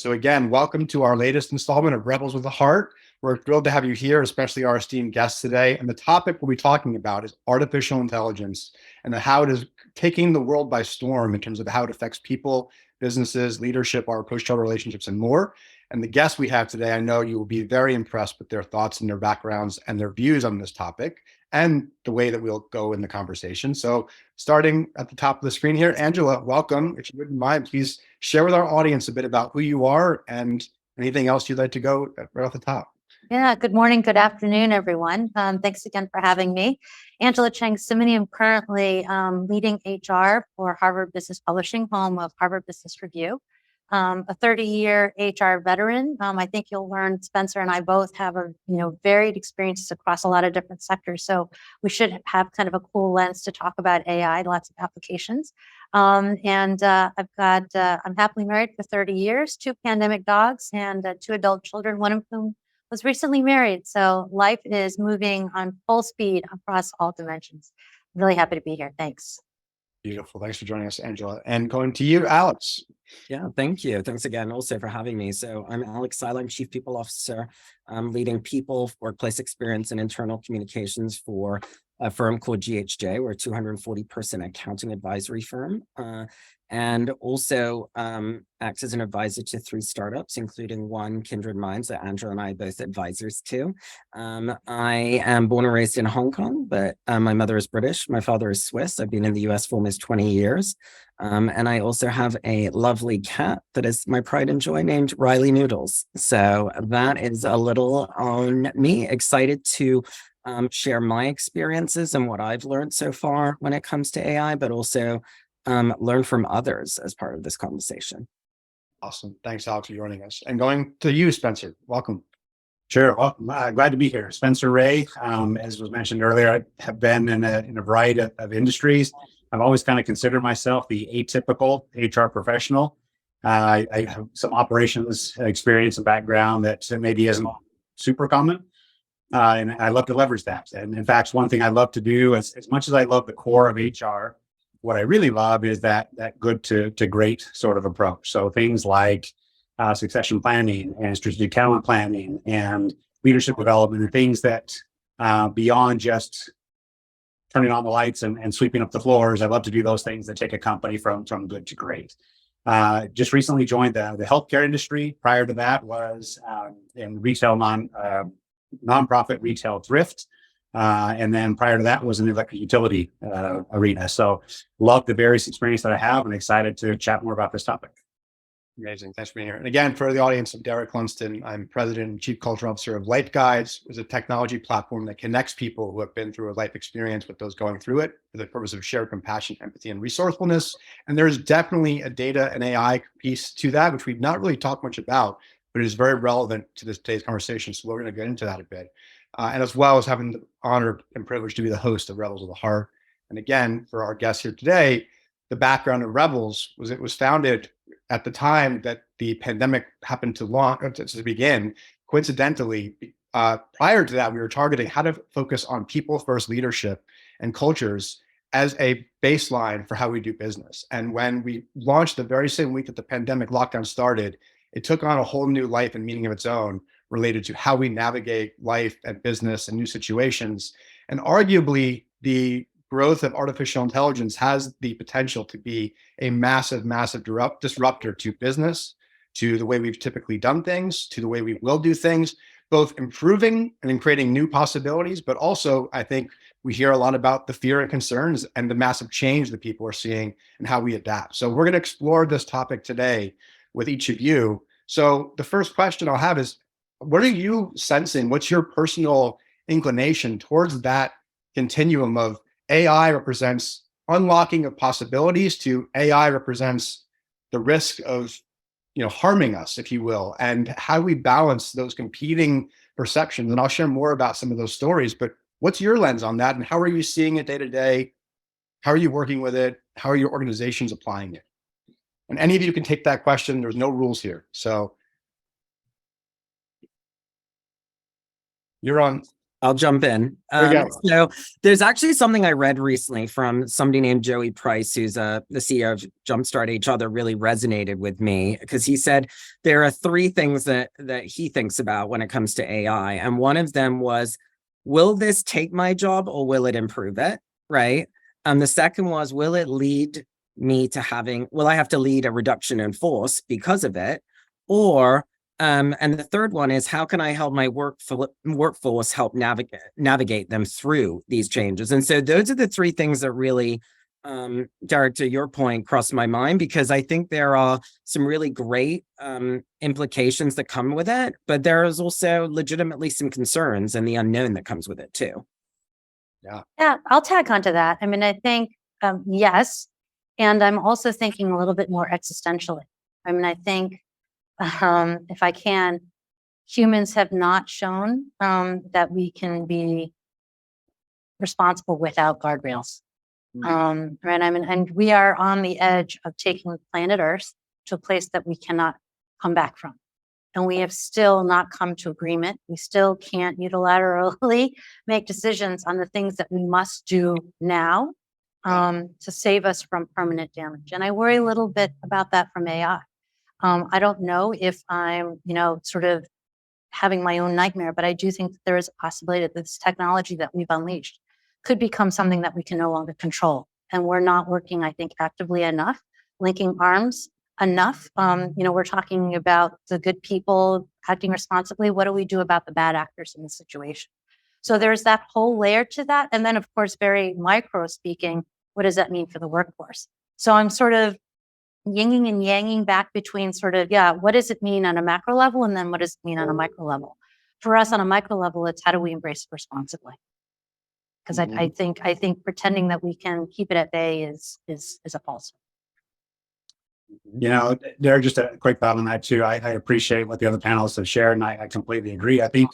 So again, welcome to our latest installment of Rebels with a Heart. We're thrilled to have you here, especially our esteemed guests today. And the topic we'll be talking about is artificial intelligence and how it is taking the world by storm in terms of how it affects people, businesses, leadership, our post-child relationships, and more. And the guests we have today, I know you will be very impressed with their thoughts and their backgrounds and their views on this topic and the way that we'll go in the conversation. So starting at the top of the screen here, Angela, welcome. If you wouldn't mind, please share with our audience a bit about who you are and anything else you'd like to go right off the top. Yeah, good morning, good afternoon, everyone. Thanks again for having me. Angela Cheng-Cimini, I'm currently leading HR for Harvard Business Publishing, home of Harvard Business Review. A 30-year HR veteran. I think you'll learn Spencer and I both have varied experiences across a lot of different sectors. So we should have kind of a cool lens to talk about AI, lots of applications. I'm happily married for 30 years, 2 pandemic dogs and 2 adult children, one of whom was recently married. So life is moving on full speed across all dimensions. I'm really happy to be here. Thanks. Beautiful. Thanks for joining us, Angela. And going to you, Alex. Yeah, thank you. Thanks again also for having me. So I'm Alex Seiler, I'm Chief People Officer. I'm leading people, workplace experience, and internal communications for a firm called GHJ. We're a 240-person accounting advisory firm. And also acts as an advisor to 3 startups, including one, Kindred Minds, that Angela and I are both advisors to. I am born and raised in Hong Kong, but my mother is British. My father is Swiss. I've been in the US for almost 20 years. And I also have a lovely cat that is my pride and joy named Riley Noodles. So that is a little on me. Excited to share my experiences and what I've learned so far when it comes to AI, but also learn from others as part of this conversation. Awesome. Thanks, Alex, for joining us. And going to you, Spencer. Welcome. Sure. Well, glad to be here. Spencer Ray, as was mentioned earlier, I have been in a variety of industries. I've always kind of considered myself the atypical HR professional. I have some operations experience and background that maybe isn't super common. And I love to leverage that. And in fact, one thing I love to do, as much as I love the core of HR, what I really love is that good to great sort of approach. So things like succession planning and strategic talent planning and leadership development and things that beyond just turning on the lights and sweeping up the floors. I love to do those things that take a company from good to great. Just recently joined the healthcare industry. Prior to that was in retail nonprofit retail thrift. And then prior to that was in the electric utility arena. So love the various experience that I have and excited to chat more about this topic. Amazing. Thanks for being here. And again, for the audience, I'm Derek Lundsten. I'm President and Chief Culture Officer of LifeGuides, which is a technology platform that connects people who have been through a life experience with those going through it for the purpose of shared compassion, empathy, and resourcefulness. And there's definitely a data and AI piece to that, which we've not really talked much about, but it is very relevant to today's conversation. So we're going to get into that a bit. And as well as having the honor and privilege to be the host of Rebels of the Heart. And again, for our guests here today, the background of Rebels was it was founded at the time that the pandemic happened to begin. Coincidentally, prior to that, we were targeting how to focus on people-first leadership and cultures as a baseline for how we do business. And when we launched the very same week that the pandemic lockdown started, it took on a whole new life and meaning of its own related to how we navigate life and business and new situations. And arguably, the growth of artificial intelligence has the potential to be a massive, massive disruptor to business, to the way we've typically done things, to the way we will do things, both improving and in creating new possibilities. But also, I think we hear a lot about the fear and concerns and the massive change that people are seeing and how we adapt. So we're going to explore this topic today with each of you. So the first question I'll have is, what are you sensing? What's your personal inclination towards that continuum of AI represents unlocking of possibilities to AI represents the risk of, harming us, if you will, and how we balance those competing perceptions? And I'll share more about some of those stories, but what's your lens on that? And how are you seeing it day to day? How are you working with it? How are your organizations applying it? And any of you can take that question. There's no rules here. So you're on. I'll jump in. There you go. So there's actually something I read recently from somebody named Joey Price, who's the CEO of Jumpstart HR, that really resonated with me, because he said there are three things that he thinks about when it comes to AI. And one of them was, will this take my job or will it improve it? Right. The second was, will it lead me to will I have to lead a reduction in force because of it? Or and the third one is, how can I help my workforce help navigate them through these changes? And so those are the three things that really, Derek, to your point, crossed my mind, because I think there are some really great implications that come with it, but there is also legitimately some concerns and the unknown that comes with it too. Yeah, I'll tag onto that. I mean, I think, yes. And I'm also thinking a little bit more existentially. I mean, I think, if I can, humans have not shown that we can be responsible without guardrails. Right. I mean, and we are on the edge of taking planet Earth to a place that we cannot come back from. And we have still not come to agreement. We still can't unilaterally make decisions on the things that we must do now to save us from permanent damage. And I worry a little bit about that from AI. I don't know if I'm, sort of having my own nightmare, but I do think that there is a possibility that this technology that we've unleashed could become something that we can no longer control. And we're not working, I think, actively enough, linking arms enough. We're talking about the good people acting responsibly. What do we do about the bad actors in the situation? So there's that whole layer to that. And then, of course, very micro speaking, what does that mean for the workforce? So I'm sort of yinging and yanging back between what does it mean on a macro level? And then what does it mean on a micro level? For us on a micro level, it's how do we embrace it responsibly? Because I think pretending that we can keep it at bay is a falsehood. Derek, just a quick thought on that too. I appreciate what the other panelists have shared, and I completely agree. I think,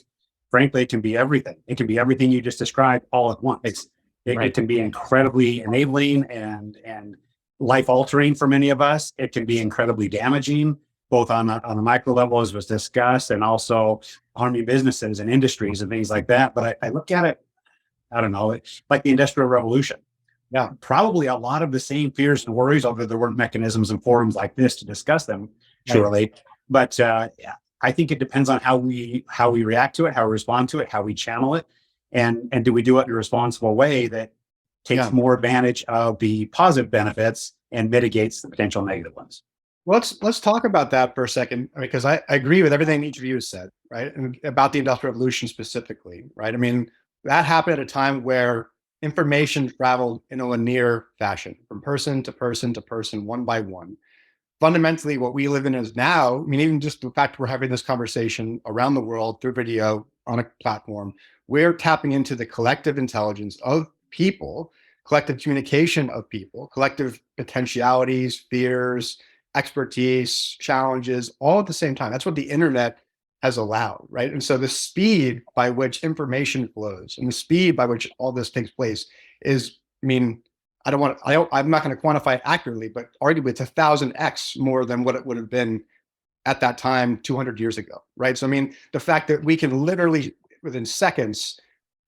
frankly, it can be everything. It can be everything you just described all at once. It can be incredibly enabling and life altering for many of us. It can be incredibly damaging, both on a micro level, as was discussed, and also harming businesses and industries and things like that. But I look at it, I don't know, it's like the Industrial Revolution. Yeah, probably a lot of the same fears and worries, although there weren't mechanisms and forums like this to discuss them, surely. But I think it depends on how we react to it, how we respond to it, how we channel it, and do we do it in a responsible way that takes more advantage of the positive benefits and mitigates the potential negative ones. Well, let's talk about that for a second, because I agree with everything each of you has said, right? And about the Industrial Revolution specifically, right? I mean, that happened at a time where information traveled in a linear fashion, from person to person to person, one by one. Fundamentally, what we live in is now, I mean, even just the fact we're having this conversation around the world through video on a platform, we're tapping into the collective intelligence of people, collective communication of people, collective potentialities, fears, expertise, challenges, all at the same time. That's what the internet has allowed, right? And so the speed by which information flows and the speed by which all this takes place is, I mean, I'm not going to quantify it accurately, but arguably it's 1,000x more than what it would have been at that time 200 years ago, right? So, I mean, the fact that we can literally within seconds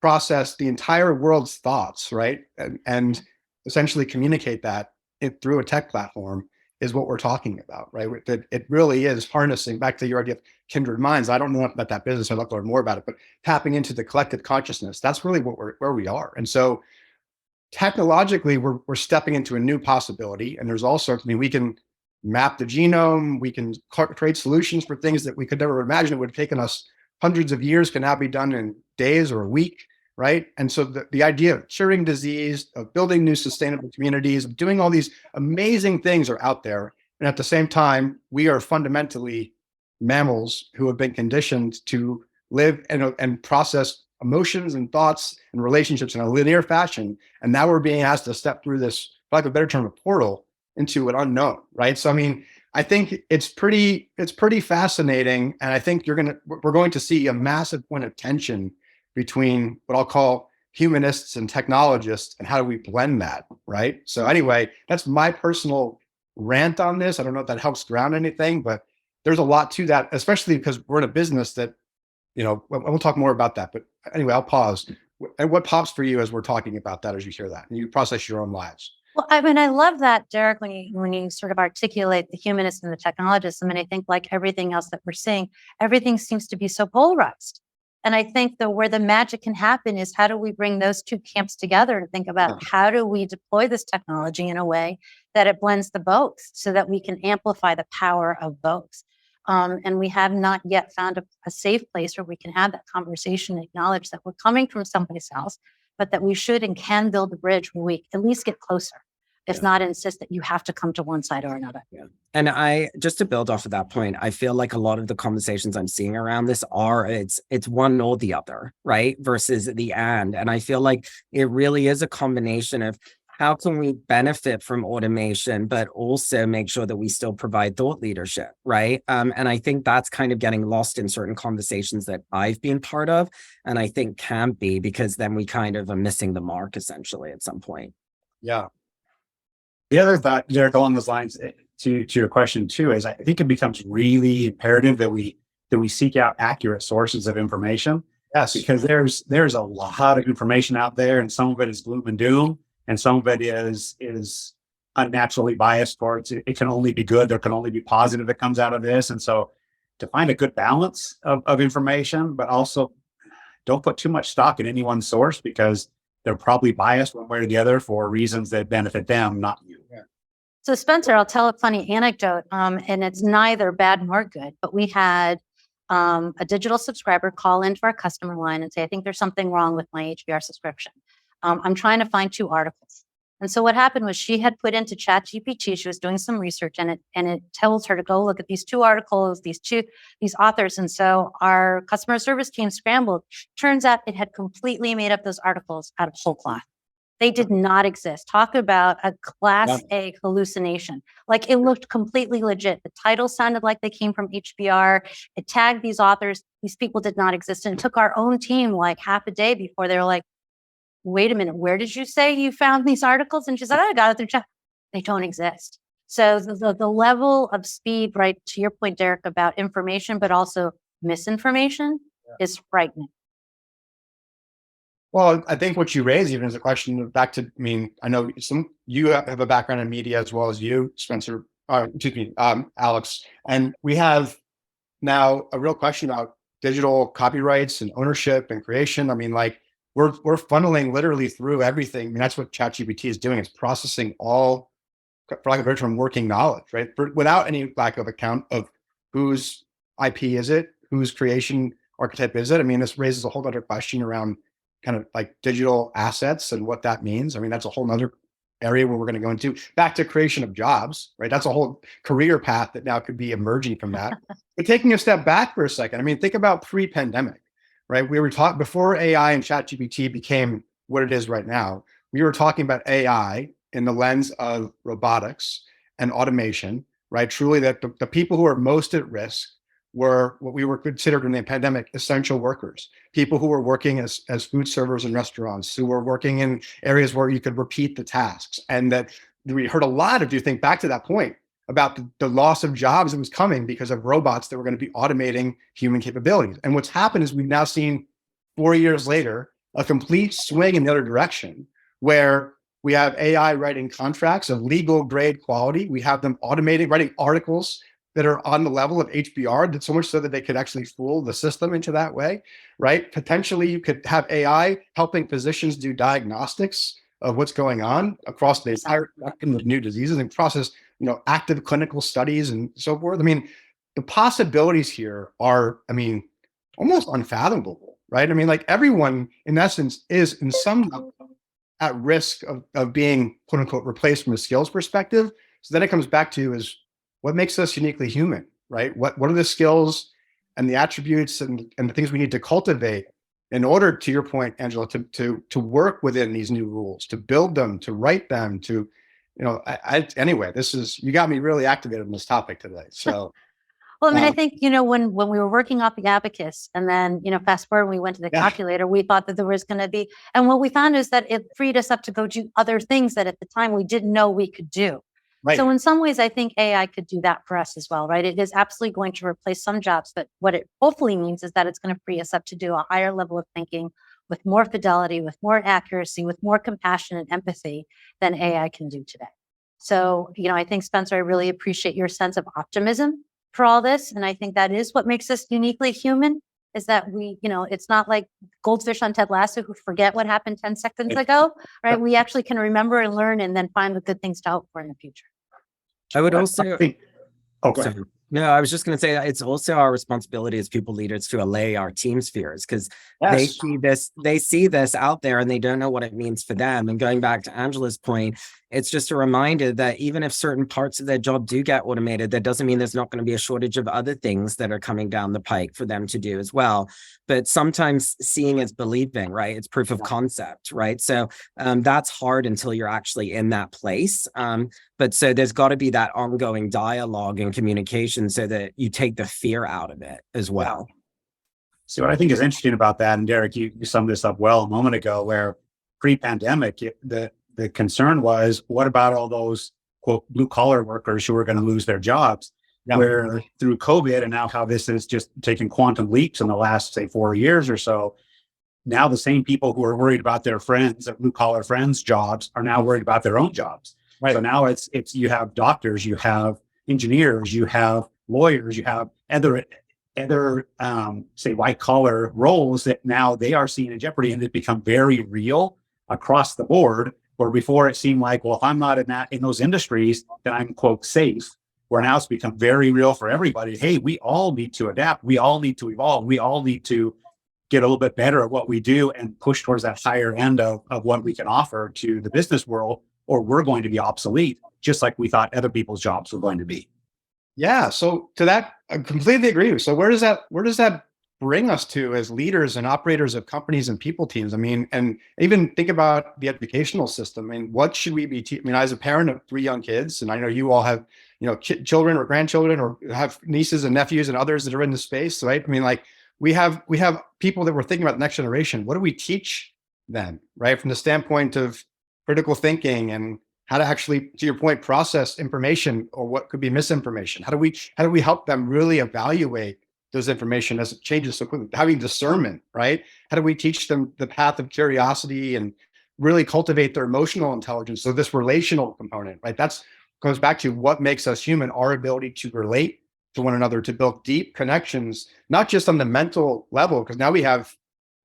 process the entire world's thoughts, right? And essentially communicate that through a tech platform is what we're talking about, right? That it really is harnessing, back to your idea of kindred minds. I don't know about that business. I'd like to learn more about it, but tapping into the collective consciousness, that's really where we are. And so technologically, we're stepping into a new possibility. And there's all sorts, I mean, we can map the genome, we can create solutions for things that we could never imagine it would have taken us hundreds of years, can now be done in days or a week, right? And so the idea of curing disease, of building new sustainable communities, of doing all these amazing things are out there. And at the same time, we are fundamentally mammals who have been conditioned to live and process emotions and thoughts and relationships in a linear fashion. And now we're being asked to step through this, for lack of a better term, a portal into an unknown, right? So, I mean, I think it's pretty fascinating. And I think we're going to see a massive point of tension between what I'll call humanists and technologists, and how do we blend that, right? So anyway, that's my personal rant on this. I don't know if that helps ground anything, but there's a lot to that, especially because we're in a business that we'll talk more about that. But anyway, I'll pause. And what pops for you as we're talking about that, as you hear that, and you process your own lives? Well, I mean, I love that, Derek, when you sort of articulate the humanist and the technologist. I mean, I think like everything else that we're seeing, everything seems to be so polarized. And I think where the magic can happen is how do we bring those two camps together and think about how do we deploy this technology in a way that it blends the both so that we can amplify the power of both. And we have not yet found a safe place where we can have that conversation and acknowledge that we're coming from someplace else, but that we should and can build a bridge where we at least get closer, if not insist that you have to come to one side or another. Yeah. And just to build off of that point, I feel like a lot of the conversations I'm seeing around this it's one or the other, right? Versus the and. And I feel like it really is a combination of how can we benefit from automation, but also make sure that we still provide thought leadership, right? And I think that's kind of getting lost in certain conversations that I've been part of, and I think can be, because then we kind of are missing the mark essentially at some point. Yeah. The other thought, Derek, along those lines, to your question too, is I think it becomes really imperative that we seek out accurate sources of information. Yes. Because there's a lot of information out there, and some of it is gloom and doom, and some of it is unnaturally biased towards it can only be good, there can only be positive that comes out of this. And so to find a good balance of information, but also don't put too much stock in any one source, because they're probably biased one way or the other for reasons that benefit them, not you. Yeah. So Spencer, I'll tell a funny anecdote, and it's neither bad nor good, but we had a digital subscriber call into our customer line and say, I think there's something wrong with my HBR subscription. I'm trying to find 2 articles. And so what happened was she had put into ChatGPT, she was doing some research, and it tells her to go look at these 2 articles, these authors. And so our customer service team scrambled. Turns out it had completely made up those articles out of whole cloth. They did not exist. Talk about a class A hallucination. Like, it looked completely legit. The title sounded like they came from HBR. It tagged these authors. These people did not exist. And it took our own team like half a day before they were like, wait a minute, where did you say you found these articles? And she said, I got it through chat. They don't exist. So the level of speed, right, to your point, Derek, about information, but also misinformation is frightening. Well, I think what you raise even is a question back to, I mean, I know you have a background in media as well as you, Spencer, Alex, and we have now a real question about digital copyrights and ownership and creation. I mean, like, we're funneling literally through everything. I mean, that's what ChatGPT is doing. It's processing all, for lack of a better term, working knowledge, right? Without any lack of account of whose IP is it, whose creation archetype is it. I mean, this raises a whole other question around kind of like digital assets and what that means. I mean, that's a whole nother area where we're going to go into. Back to creation of jobs, right? That's a whole career path that now could be emerging from that. But taking a step back for a second, I mean, think about pre-pandemic, right? We were talking before AI and ChatGPT became what it is right now. We were talking about AI in the lens of robotics and automation, right? Truly, that the people who are most at risk were what we were considered in the pandemic essential workers, people who were working as food servers in restaurants, who were working in areas where you could repeat the tasks. And that we heard a lot of, do you think, back to that point about the loss of jobs that was coming because of robots that were going to be automating human capabilities. And what's happened is we've now seen 4 years later a complete swing in the other direction, where we have AI writing contracts of legal grade quality. We have them automating, writing articles that are on the level of HBR, that so much so that they could actually fool the system into that way, right? Potentially, you could have AI helping physicians do diagnostics of what's going on across the entire spectrum of new diseases and process, active clinical studies and so forth. I mean, the possibilities here are, I mean, almost unfathomable, right? I mean, like, everyone in essence is in some level at risk of being, quote unquote, replaced from a skills perspective. So then it comes back to is what makes us uniquely human, right? What are the skills and the attributes and the things we need to cultivate in order, to your point, Angela, to work within these new rules, to build them, to write them, to, anyway, you got me really activated on this topic today. So, well, I mean, I think, when we were working off the abacus, and then, fast forward, we went to the calculator, we thought that there was going to be, and what we found is that it freed us up to go do other things that at the time we didn't know we could do. Right. So in some ways, I think AI could do that for us as well, right? It is absolutely going to replace some jobs, but what it hopefully means is that it's going to free us up to do a higher level of thinking with more fidelity, with more accuracy, with more compassion and empathy than AI can do today. So, I think, Spencer, I really appreciate your sense of optimism for all this. And I think that is what makes us uniquely human, is that we, it's not like goldfish on Ted Lasso who forget what happened 10 seconds ago, right? We actually can remember and learn and then find the good things to hope for in the future. I would also, Oh, go ahead. no, I was just going to say that it's also our responsibility as people leaders to allay our team's fears, because they see this out there and they don't know what it means for them. And going back to Angela's point, it's just a reminder that even if certain parts of their job do get automated, that doesn't mean there's not going to be a shortage of other things that are coming down the pike for them to do as well. But sometimes seeing is believing, right? It's proof of concept, right? So that's hard until you're actually in that place. But so there's got to be that ongoing dialogue and communication so that you take the fear out of it as well. So what I think is interesting about that, and Derek, you summed this up well a moment ago, where pre-pandemic, the concern was, what about all those, quote, blue collar workers who are going to lose their jobs? Yeah. Where through COVID and now how this is just taking quantum leaps in the last, say, 4 years or so, now the same people who are worried about their friends, their blue collar friends' jobs, are now worried about their own jobs. Right. So now it's you have doctors, you have engineers, you have lawyers, you have other say white collar roles that now they are seen in jeopardy, and it become very real across the board. Where before it seemed like, well, if I'm not in those industries, then I'm, quote, safe. Where now it's become very real for everybody. Hey, we all need to adapt. We all need to evolve. We all need to get a little bit better at what we do and push towards that higher end of what we can offer to the business world, or we're going to be obsolete, just like we thought other people's jobs were going to be. Yeah. So to that, I completely agree. So where does that bring us to as leaders and operators of companies and people teams? I mean, and even think about the educational system. I mean, what should we be I mean, as a parent of 3 young kids, and I know you all have, children or grandchildren or have nieces and nephews and others that are in the space, right? I mean, like we have people that we're thinking about the next generation. What do we teach them, right? From the standpoint of critical thinking and how to actually, to your point, process information or what could be misinformation. How do we help them really evaluate those information as it changes so quickly? Having discernment, right? How do we teach them the path of curiosity and really cultivate their emotional intelligence? So this relational component, right? That's goes back to what makes us human, our ability to relate to one another, to build deep connections, not just on the mental level, because now we have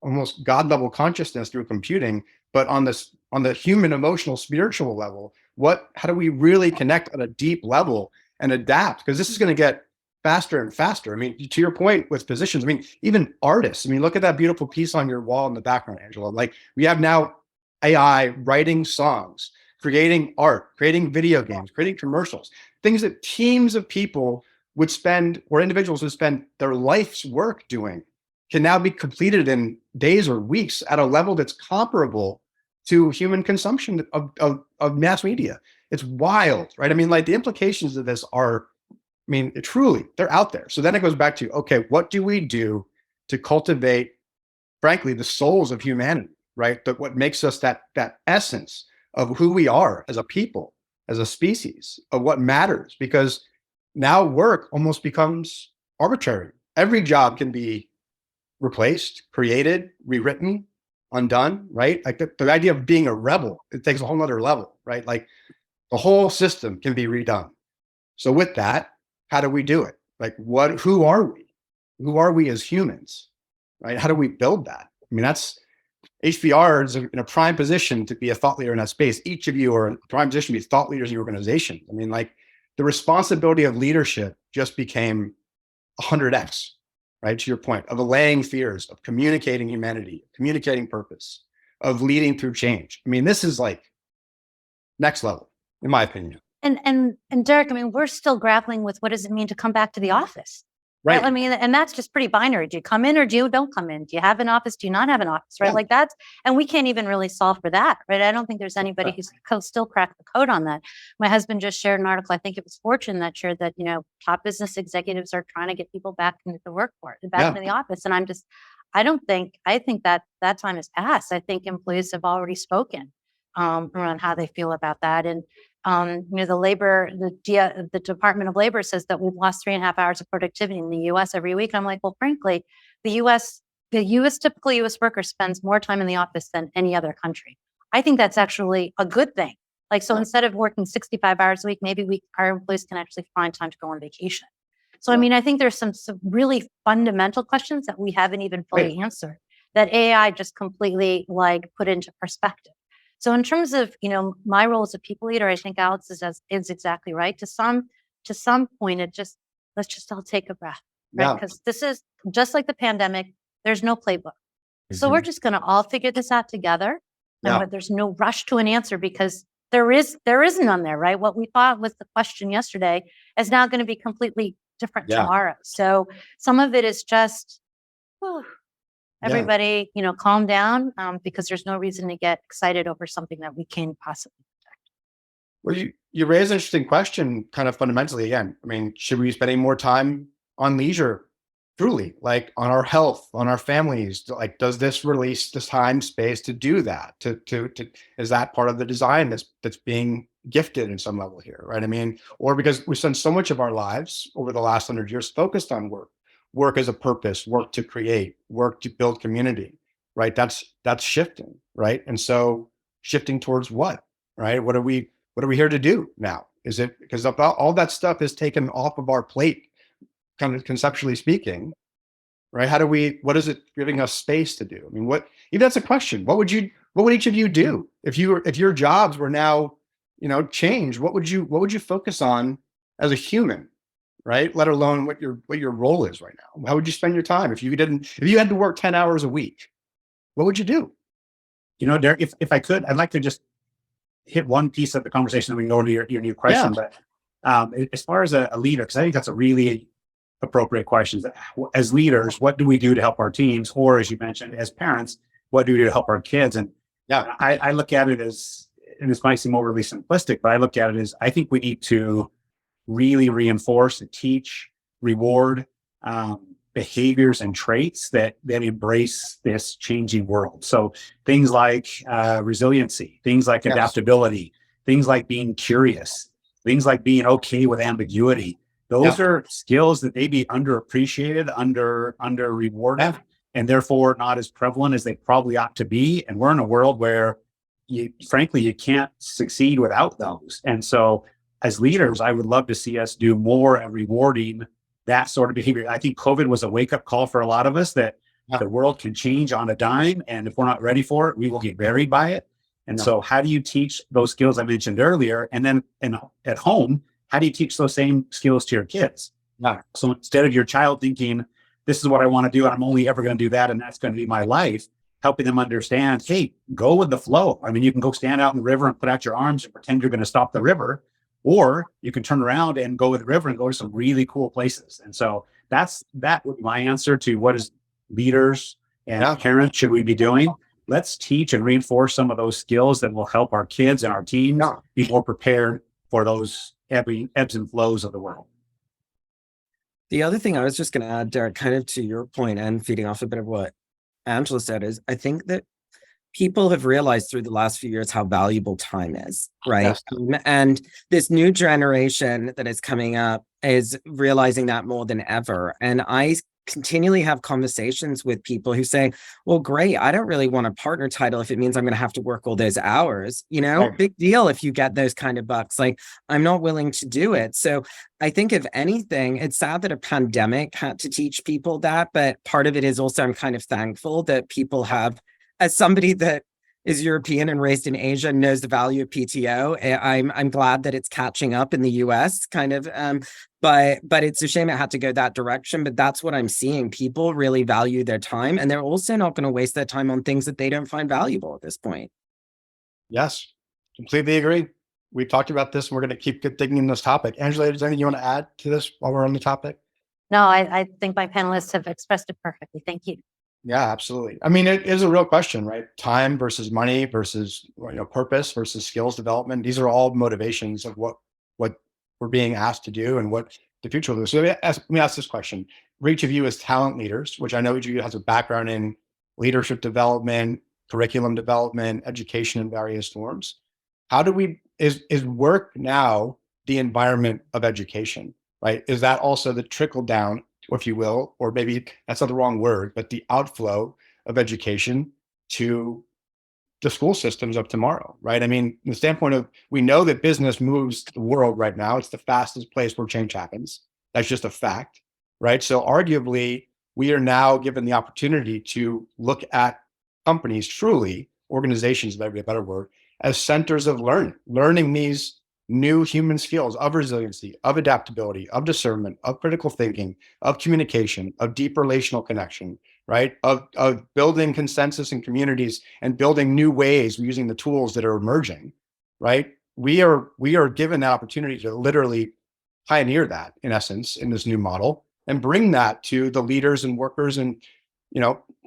almost God level consciousness through computing, but on the human, emotional, spiritual level, how do we really connect at a deep level and adapt? Because this is going to get faster and faster. I mean, to your point with physicians, I mean, even artists, I mean, look at that beautiful piece on your wall in the background, Angela. Like we have now AI writing songs, creating art, creating video games, creating commercials, things that teams of people would spend, or individuals would spend their life's work doing, can now be completed in days or weeks at a level that's comparable to human consumption of mass media. It's wild, right? I mean, like the implications of this are, I mean, truly, they're out there. So then it goes back to, okay, what do we do to cultivate, frankly, the souls of humanity, right? What makes us that essence of who we are as a people, as a species, of what matters? Because now work almost becomes arbitrary. Every job can be replaced, created, rewritten, undone, right? Like the idea of being a rebel, it takes a whole nother level, right? Like the whole system can be redone. So with that, how do we do it? Like who are we? Who are we as humans, right? How do we build that? I mean, that's HBR is in a prime position to be a thought leader in that space. Each of you are in a prime position to be thought leaders in your organization. I mean, like the responsibility of leadership just became 100x, right? To your point, of allaying fears, of communicating humanity, communicating purpose, of leading through change. I mean, this is like next level, in my opinion. And Derek, I mean, we're still grappling with what does it mean to come back to the office? Right. I mean, and that's just pretty binary. Do you come in or do you don't come in? Do you have an office? Do you not have an office? Right. Yeah. Like that's, and we can't even really solve for that. Right. I don't think there's anybody who's still cracked the code on that. My husband just shared an article. I think it was Fortune that shared that, top business executives are trying to get people back into the workforce, back into the office. And I think that time has passed. I think employees have already spoken around how they feel about that. And The Department of Labor says that we've lost 3.5 hours of productivity in the US every week. And I'm like, well, frankly, the typical US worker spends more time in the office than any other country. I think that's actually a good thing. Like, so instead of working 65 hours a week, maybe our employees can actually find time to go on vacation. So, I mean, I think there's some really fundamental questions that we haven't even fully answered that AI just completely like put into perspective. So in terms of, my role as a people leader, I think Alex is exactly right. To some point, let's just all take a breath, right? Because this is just like the pandemic. There's no playbook. So we're just going to all figure this out together. And there's no rush to an answer because there is none there, right? What we thought was the question yesterday is now going to be completely different tomorrow. So some of it is just, everybody, calm down, because there's no reason to get excited over something that we can't possibly protect. Well, you raise an interesting question kind of fundamentally again. I mean, should we be spending more time on leisure, truly, like on our health, on our families? Like, does this release this time space to do that? Is that part of the design that's being gifted in some level here, right? I mean, or because we spend so much of our lives over the last 100 years focused on work as a purpose, work to create, work to build community, right? That's shifting, right? And so shifting towards what, right? What are we here to do now? Is it because all that stuff is taken off of our plate, kind of conceptually speaking, right? What is it giving us space to do? I mean, if that's a question, what would each of you do if your jobs were now, changed? What would you focus on as a human? Right? Let alone what your role is right now. How would you spend your time if you had to work 10 hours a week? What would you do? Derek, if I could, I'd like to just hit one piece of the conversation and we can go into your new question. But as far as a leader, because I think that's a really appropriate question. As leaders, what do we do to help our teams? Or as you mentioned, as parents, what do we do to help our kids? And I look at it as, and this might seem overly simplistic, but I look at it as, I think we need to really reinforce and teach, reward behaviors and traits that embrace this changing world. So things like resiliency, things like adaptability, things like being curious, things like being okay with ambiguity. Those are skills that may be underappreciated, under rewarded, and therefore not as prevalent as they probably ought to be. And we're in a world where frankly, you can't succeed without those. And so as leaders, I would love to see us do more at rewarding that sort of behavior. I think COVID was a wake-up call for a lot of us that the world can change on a dime. And if we're not ready for it, we will get buried by it. And so how do you teach those skills I mentioned earlier? And then at home, how do you teach those same skills to your kids? So instead of your child thinking, this is what I want to do, and I'm only ever going to do that, and that's going to be my life, helping them understand, hey, go with the flow. I mean, you can go stand out in the river and put out your arms and pretend you're going to stop the river, or you can turn around and go with the river and go to some really cool places. And so that would be my answer to what is leaders and parents should we be doing. Let's teach and reinforce some of those skills that will help our kids and our teams be more prepared for those ebbs and flows of the world. The other thing I was just going to add, Derek, kind of to your point and feeding off a bit of what Angela said, is I think that people have realized through the last few years how valuable time is, right? And this new generation that is coming up is realizing that more than ever. And I continually have conversations with people who say, well, great, I don't really want a partner title if it means I'm going to have to work all those hours, big deal if you get those kind of bucks. Like, I'm not willing to do it. So I think if anything, it's sad that a pandemic had to teach people that, but part of it is also I'm kind of thankful that people have, as somebody that is European and raised in Asia, knows the value of PTO. I'm glad that it's catching up in the US kind of, but it's a shame it had to go that direction. But that's what I'm seeing. People really value their time, and they're also not going to waste their time on things that they don't find valuable at this point. Yes, completely agree. We've talked about this, and we're going to keep digging in this topic. Angela, is there anything you want to add to this while we're on the topic? No, I think my panelists have expressed it perfectly. Thank you. Yeah, absolutely. I mean, it is a real question, right? Time versus money versus purpose versus skills development. These are all motivations of what we're being asked to do and what the future will do. So let me ask this question. For each of you as talent leaders, which I know each of you has a background in leadership development, curriculum development, education in various forms, how do we is work now the environment of education, right? Is that also the trickle down, if you will, or maybe that's not the wrong word, but the outflow of education to the school systems of tomorrow, right? I mean, from the standpoint of, we know that business moves the world right now. It's the fastest place where change happens. That's just a fact, right? So arguably, we are now given the opportunity to look at companies, truly organizations, might be a better word, as centers of learning these new human skills of resiliency, of adaptability, of discernment, of critical thinking, of communication, of deep relational connection, right? Of building consensus in communities and building new ways using the tools that are emerging, right? We are given that opportunity to literally pioneer that, in essence, in this new model, and bring that to the leaders and workers and,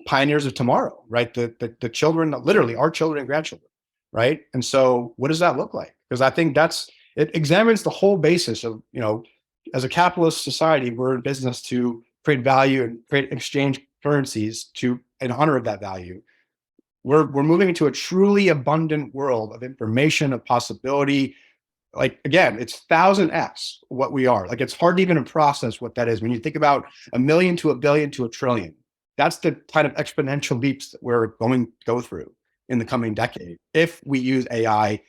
pioneers of tomorrow, right? The children, literally our children and grandchildren, right? And so what does that look like? Because I think it examines the whole basis of, as a capitalist society, we're in business to create value and create exchange currencies in honor of that value. We're moving into a truly abundant world of information, of possibility. Like, again, it's 1000x what we are. Like, it's hard to even process what that is. When you think about 1 million to 1 billion to 1 trillion, that's the kind of exponential leaps that we're going to go through in the coming decade if we use AI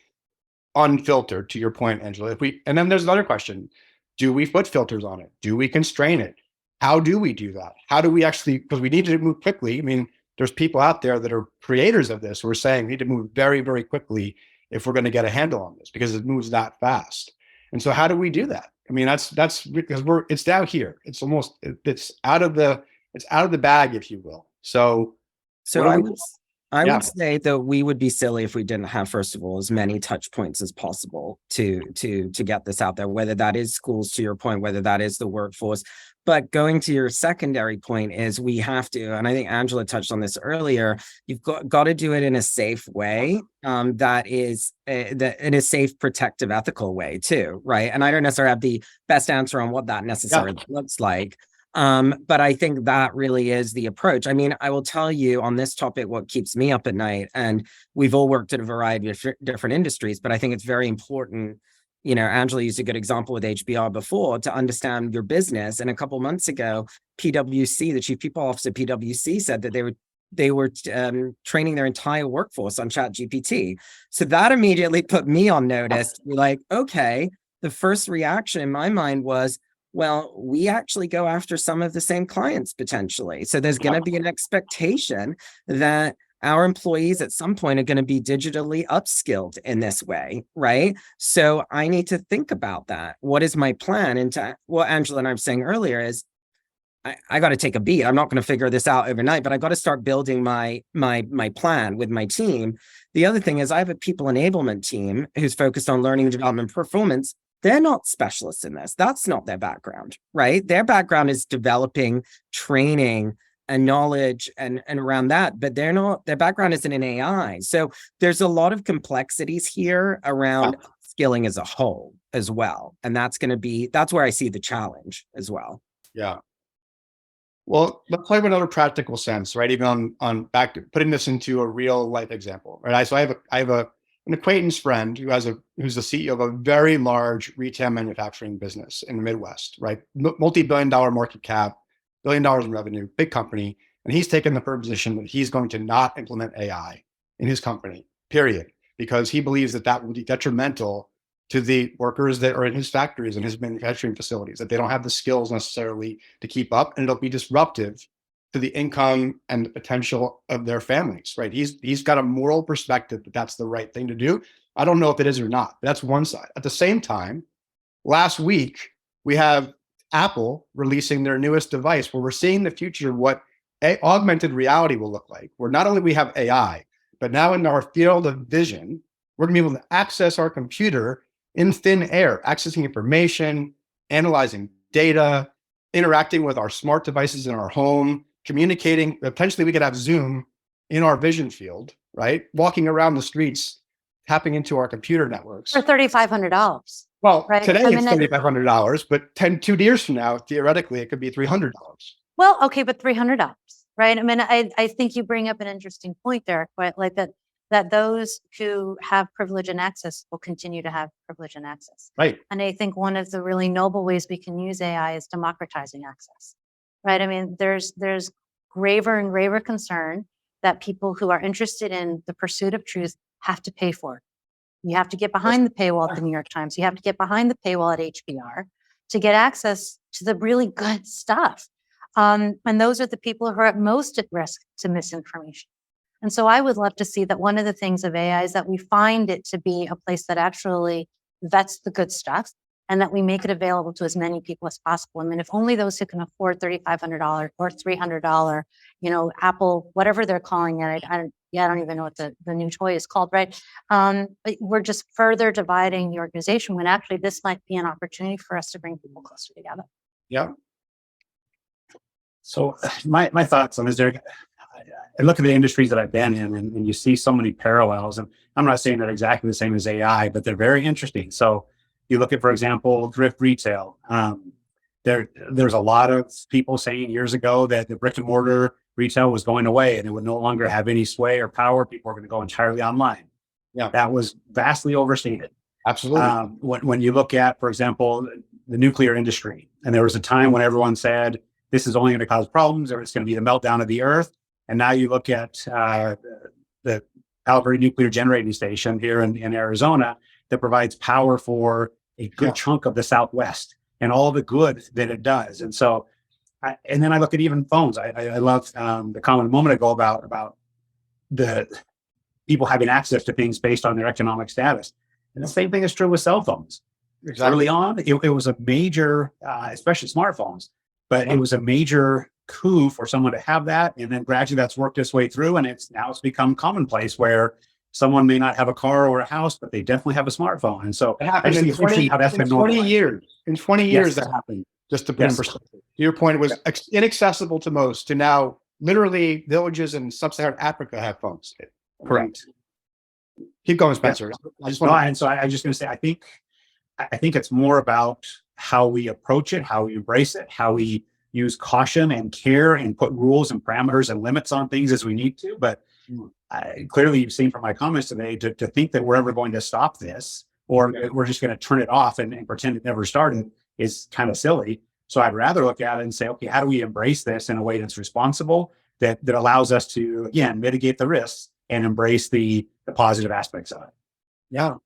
unfiltered, to your point, Angela. And then there's another question: do we put filters on it? Do we constrain it? How do we do that? How do we actually, because we need to move quickly. I mean, there's people out there that are creators of this who are saying we need to move very, very quickly if we're going to get a handle on this, because it moves that fast. And so how do we do that? I mean, that's because it's down here. It's almost, it's out of the bag, if you will. So I would say that we would be silly if we didn't have, first of all, as many touch points as possible to get this out there, whether that is schools, to your point, whether that is the workforce. But going to your secondary point is we have to, and I think Angela touched on this earlier, you've got to do it in a safe way, that is in a safe, protective, ethical way too, right? And I don't necessarily have the best answer on what that necessarily looks like. But I think that really is the approach. I mean, I will tell you on this topic what keeps me up at night, and we've all worked at a variety of different industries, but I think it's very important. Angela used a good example with HBR before, to understand your business. And a couple months ago, PwC, the chief people officer at PwC, said that they were training their entire workforce on ChatGPT. So that immediately put me on notice. We're like, okay, the first reaction in my mind was, well, we actually go after some of the same clients potentially. So there's going to be an expectation that our employees at some point are going to be digitally upskilled in this way, right? So I need to think about that. What is my plan? And what Angela and I were saying earlier is, I got to take a beat. I'm not going to figure this out overnight, but I got to start building my plan with my team. The other thing is, I have a people enablement team who's focused on learning, development, performance. They're not specialists in this. That's not their background, right? Their background is developing, training, and knowledge and around that, but their background isn't in AI. So there's a lot of complexities here around skilling as a whole as well. And that's where I see the challenge as well. Yeah. Well, let's play with another practical sense, right? Even on back, putting this into a real life example, right? So I have an acquaintance friend who's the CEO of a very large retail manufacturing business in the Midwest, right? Multi-billion-dollar market cap, $1 billion in revenue, big company. And he's taken the firm position that he's going to not implement AI in his company, period, because he believes that will be detrimental to the workers that are in his factories and his manufacturing facilities, that they don't have the skills necessarily to keep up, and it'll be disruptive to the income and the potential of their families, right? He's got a moral perspective that that's the right thing to do. I don't know if it is or not. That's one side. At the same time, last week, we have Apple releasing their newest device where we're seeing the future of what augmented reality will look like, where not only we have AI, but now in our field of vision, we're gonna be able to access our computer in thin air, accessing information, analyzing data, interacting with our smart devices in our home, communicating. Potentially we could have Zoom in our vision field, right? Walking around the streets, tapping into our computer networks. For $3,500. Well, right? today it's $3,500, but 2 years from now, theoretically, it could be $300. Well, okay, but $300, right? I mean, I think you bring up an interesting point there, right? Like that that those who have privilege and access will continue to have privilege and access. Right. And I think one of the really noble ways we can use AI is democratizing access, right? I mean, there's graver and graver concern that people who are interested in the pursuit of truth have to pay for it. You have to get behind the paywall at the New York Times. You have to get behind the paywall at HBR to get access to the really good stuff. And those are the people who are at most at risk to misinformation. And so I would love to see that one of the things of AI is that we find it to be a place that actually vets the good stuff and that we make it available to as many people as possible. I mean, if only those who can afford $3,500 or $300, Apple, whatever they're calling it, I don't even know what the new toy is called, right? But we're just further dividing the organization when actually this might be an opportunity for us to bring people closer together. Yeah. So my thoughts on this, Derek, I look at the industries that I've been in and you see so many parallels, and I'm not saying they're exactly the same as AI, but they're very interesting. So you look at, for example, thrift retail. There's a lot of people saying years ago that the brick and mortar retail was going away and it would no longer have any sway or power. People were going to go entirely online. Yeah, that was vastly overstated. Absolutely. When you look at, for example, the nuclear industry, and there was a time when everyone said this is only going to cause problems or it's going to be the meltdown of the earth. And now you look at the Palo Verde nuclear generating station here in Arizona that provides power for a good chunk of the Southwest and all the good that it does. And so, and then I look at even phones. I love the comment a moment ago about the people having access to things based on their economic status. And the same thing is true with cell phones. Exactly. Early on, it was a major, especially smartphones, but it was a major coup for someone to have that. And then gradually that's worked its way through. And it's become commonplace where someone may not have a car or a house, but they definitely have a smartphone. And so it happened in 20, how that's in been 20 normalized. years. In 20 years Yes. that happened. Just to put in Yes. perspective. To your point, it was inaccessible to most, to now literally villages in sub-Saharan Africa have phones. Correct. Keep going, Spencer. I just No, want and so I just going to say, I think it's more about how we approach it, how we embrace it, how we use caution and care and put rules and parameters and limits on things as we need to. But clearly you've seen from my comments today to think that we're ever going to stop this or we're just going to turn it off and pretend it never started is kind of silly. So I'd rather look at it and say, okay, how do we embrace this in a way that's responsible, that allows us to, again, mitigate the risks and embrace the positive aspects of it. Yeah.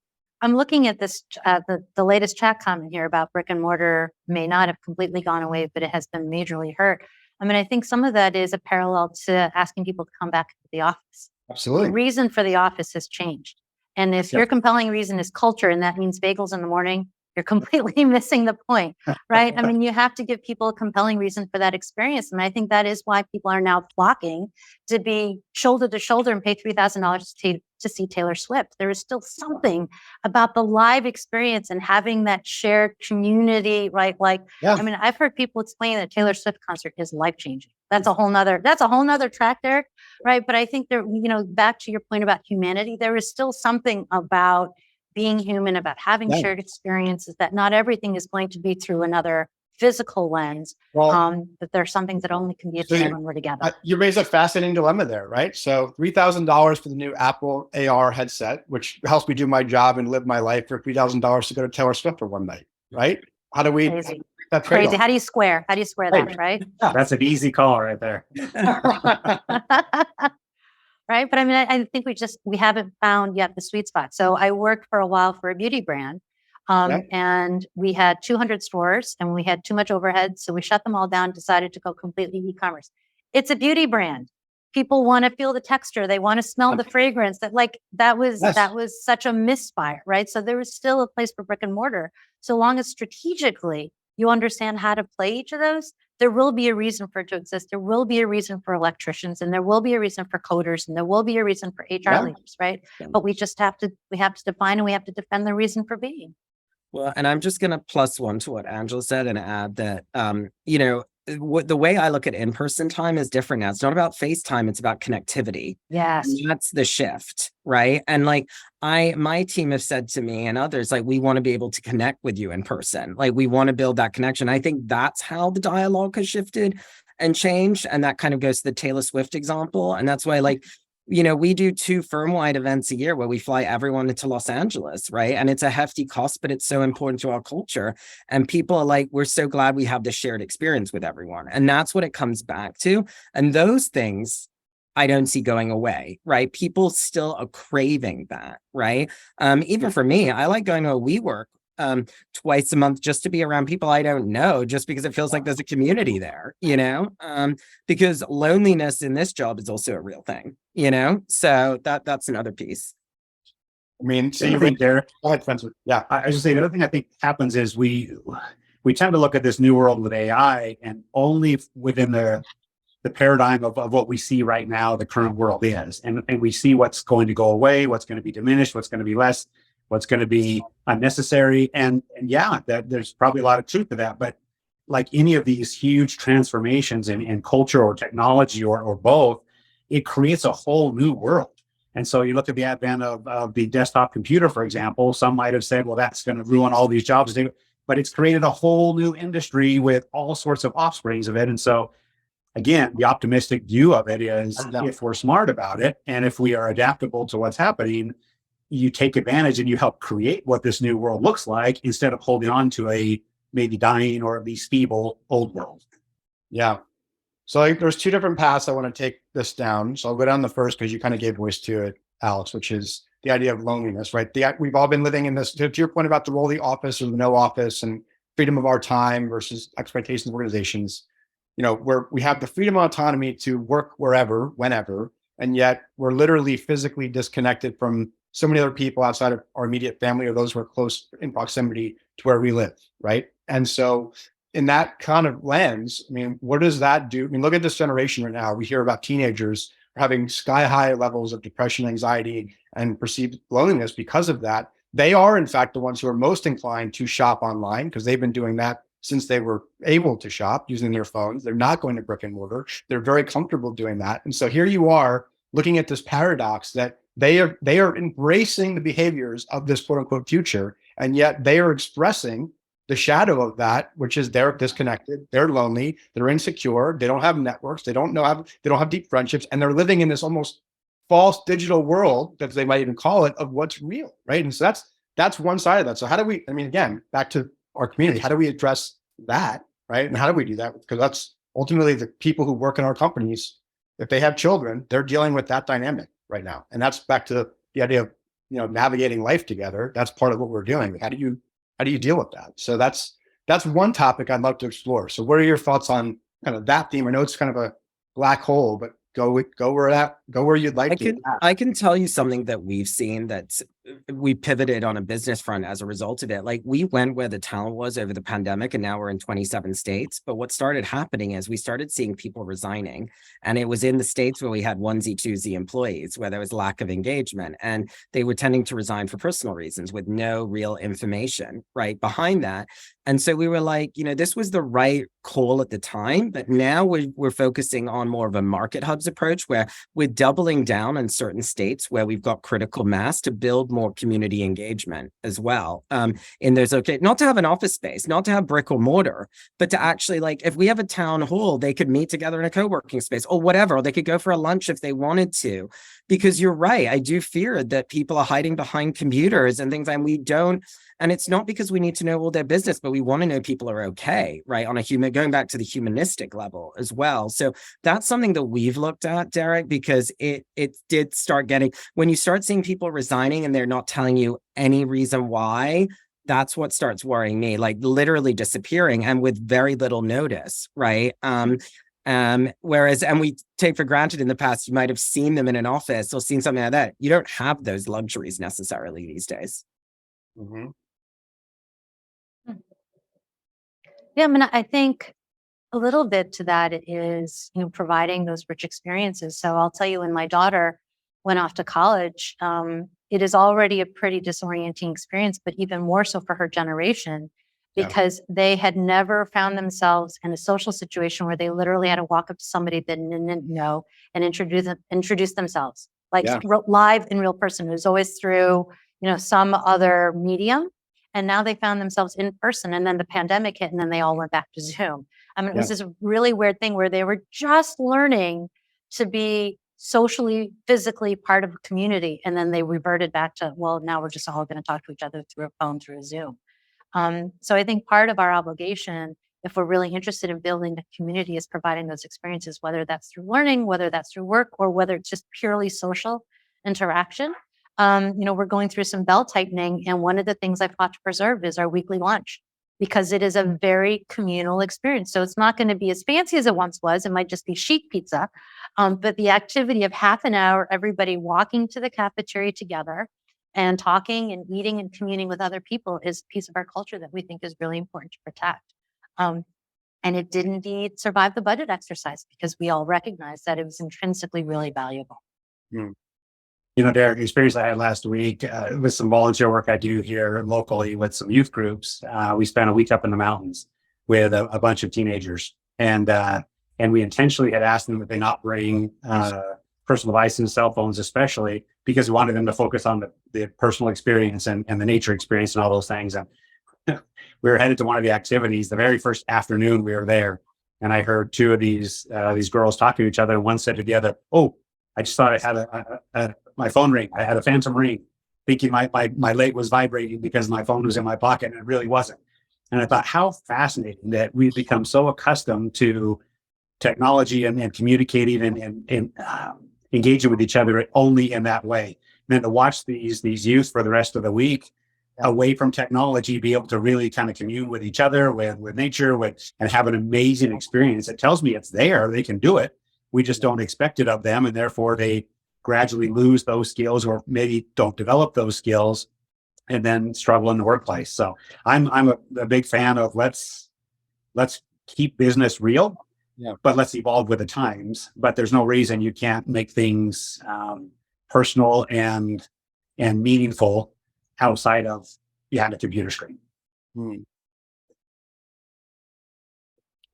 I'm looking at this, the latest chat comment here about brick and mortar may not have completely gone away, but it has been majorly hurt. I mean, I think some of that is a parallel to asking people to come back to the office. Absolutely. The reason for the office has changed. And if your compelling reason is culture, and that means bagels in the morning, you're completely missing the point, right? I mean, you have to give people a compelling reason for that experience. And I think that is why people are now flocking to be shoulder to shoulder and pay $3,000 to see Taylor Swift. There is still something about the live experience and having that shared community, right? Like, I mean, I've heard people explain that Taylor Swift concert is life-changing. That's a whole nother track, Derek, right? But I think there, back to your point about humanity, there is still something about being human, about having shared experiences, that not everything is going to be through another physical lens, but there's some things that only can be achieved when we're together. You raise a fascinating dilemma there, right? So $3,000 for the new Apple AR headset, which helps me do my job and live my life, for $3,000 to go to Taylor Swift for one night, right? How do we? Crazy. How do you square that, right? That's an easy call right there. Right. But I mean, I think we haven't found yet the sweet spot. So I worked for a while for a beauty brand and we had 200 stores and we had too much overhead. So we shut them all down, decided to go completely e-commerce. It's a beauty brand. People want to feel the texture. They want to smell the fragrance. That was such a misfire, right? So there was still a place for brick and mortar. So long as strategically you understand how to play each of those, there will be a reason for it to exist. There will be a reason for electricians, and there will be a reason for coders, and there will be a reason for HR leaders, right? But we have to define and we have to defend the reason for being. Well, and I'm just going to plus one to what Angela said and add that, the way I look at in-person time is different now. It's not about FaceTime, it's about connectivity. Yes. And that's the shift, right? And my team have said to me and others, we want to be able to connect with you in person. We want to build that connection. I think that's how the dialogue has shifted and changed. And that kind of goes to the Taylor Swift example. And that's why we do 2 firm-wide events a year where we fly everyone into Los Angeles, right? And it's a hefty cost, but it's so important to our culture. And people are like, we're so glad we have this shared experience with everyone. And that's what it comes back to. And those things I don't see going away, right? People still are craving that, right? Even for me, I like going to a WeWork twice a month just to be around people I don't know, just because it feels like there's a community there, because loneliness in this job is also a real thing, so that's another piece. I mean, So you think, Derek? Go ahead, Spencer. Yeah. I just say the other thing I think happens is we tend to look at this new world with AI and only within the paradigm of what we see right now, the current world is. And we see what's going to go away, what's going to be diminished, what's going to be less, what's going to be unnecessary. And yeah, there's probably a lot of truth to that. But like any of these huge transformations in culture or technology or both, it creates a whole new world. And so you look at the advent of the desktop computer, for example, some might have said, well, that's going to ruin all these jobs. But it's created a whole new industry with all sorts of offsprings of it. And so again, the optimistic view of it is if we're smart about it and if we are adaptable to what's happening, you take advantage and you help create what this new world looks like instead of holding on to a maybe dying or at least feeble old world. Yeah. So there's 2 different paths I want to take this down. So I'll go down the first because you kind of gave voice to it, Alex, which is the idea of loneliness, right? We've all been living in this, to your point about the role of the office or the no office and freedom of our time versus expectations of organizations. Where we have the freedom and autonomy to work wherever, whenever, and yet we're literally physically disconnected from so many other people outside of our immediate family or those who are close in proximity to where we live, right? And so in that kind of lens, I mean, what does that do? I mean, look at this generation right now. We hear about teenagers having sky-high levels of depression, anxiety, and perceived loneliness because of that. They are, in fact, the ones who are most inclined to shop online because they've been doing that since they were able to shop using their phones. They're not going to brick and mortar. They're very comfortable doing that. And so here you are looking at this paradox that they are embracing the behaviors of this quote unquote future. And yet they are expressing the shadow of that, which is they're disconnected, they're lonely, they're insecure, they don't have networks, they don't have deep friendships, and they're living in this almost false digital world, that they might even call it, of what's real, right? And so that's one side of that. So how do we, I mean, again, back to our community, how do we address that, right? And how do we do that? Because that's ultimately the people who work in our companies, if they have children, they're dealing with that dynamic right now. And that's back to the idea of, navigating life together. That's part of what we're doing. How do you deal with that? So that's one topic I'd love to explore. So what are your thoughts on kind of that theme? I know it's kind of a black hole, but go where you'd like to. I can tell you something that we've seen that we pivoted on a business front as a result of it. Like we went where the talent was over the pandemic and now we're in 27 states. But what started happening is we started seeing people resigning, and it was in the states where we had onesie, twosie employees where there was lack of engagement, and they were tending to resign for personal reasons with no real information right behind that. And so we were like, this was the right call at the time, but now we're focusing on more of a market hubs approach where we're doubling down in certain states where we've got critical mass to build more community engagement as well. In those, not to have an office space, not to have brick or mortar, but to actually, like, if we have a town hall, they could meet together in a co-working space or whatever, or they could go for a lunch if they wanted to. Because you're right, I do fear that people are hiding behind computers and things, and we don't. And it's not because we need to know all their business, but we want to know people are okay, right? On a going back to the humanistic level as well. So that's something that we've looked at, Derek, because it did start getting, when you start seeing people resigning and they're not telling you any reason why, that's what starts worrying me, like literally disappearing and with very little notice, right? Whereas, and we take for granted in the past, you might have seen them in an office or seen something like that. You don't have those luxuries necessarily these days. Mm-hmm. Yeah, I mean, I think a little bit to that is, providing those rich experiences. So I'll tell you, when my daughter went off to college, it is already a pretty disorienting experience, but even more so for her generation, because they had never found themselves in a social situation where they literally had to walk up to somebody they didn't know and introduce themselves, like live in real person. It was always through, some other medium. And now they found themselves in person, and then the pandemic hit, and then they all went back to Zoom. I mean, it was this really weird thing where they were just learning to be socially, physically part of a community. And then they reverted back to, well, now we're just all going to talk to each other through a phone, through a Zoom. So I think part of our obligation, if we're really interested in building a community, is providing those experiences, whether that's through learning, whether that's through work, or whether it's just purely social interaction. We're going through some belt tightening, and one of the things I've fought to preserve is our weekly lunch, because it is a very communal experience. So it's not going to be as fancy as it once was. It might just be sheet pizza, but the activity of half an hour, everybody walking to the cafeteria together and talking and eating and communing with other people is a piece of our culture that we think is really important to protect. And it did indeed survive the budget exercise because we all recognized that it was intrinsically really valuable. Derek, the experience I had last week with some volunteer work I do here locally with some youth groups. We spent a week up in the mountains with a bunch of teenagers, and we intentionally had asked them that they not bring personal devices, cell phones, especially because we wanted them to focus on the personal experience and the nature experience and all those things. And we were headed to one of the activities. The very first afternoon we were there, and I heard two of these girls talking to each other. And one said to the other, "Oh, I just thought I had my phone ring. I had a phantom ring," thinking my leg was vibrating because my phone was in my pocket, and it really wasn't. And I thought, how fascinating that we've become so accustomed to technology and communicating and engaging with each other only in that way. And then to watch these youth for the rest of the week away from technology, be able to really kind of commune with each other, with nature, and have an amazing experience. It tells me it's there. They can do it. We just don't expect it of them. And therefore they gradually lose those skills, or maybe don't develop those skills, and then struggle in the workplace. So I'm a big fan of let's keep business real, but let's evolve with the times. But there's no reason you can't make things personal and meaningful outside of behind a computer screen.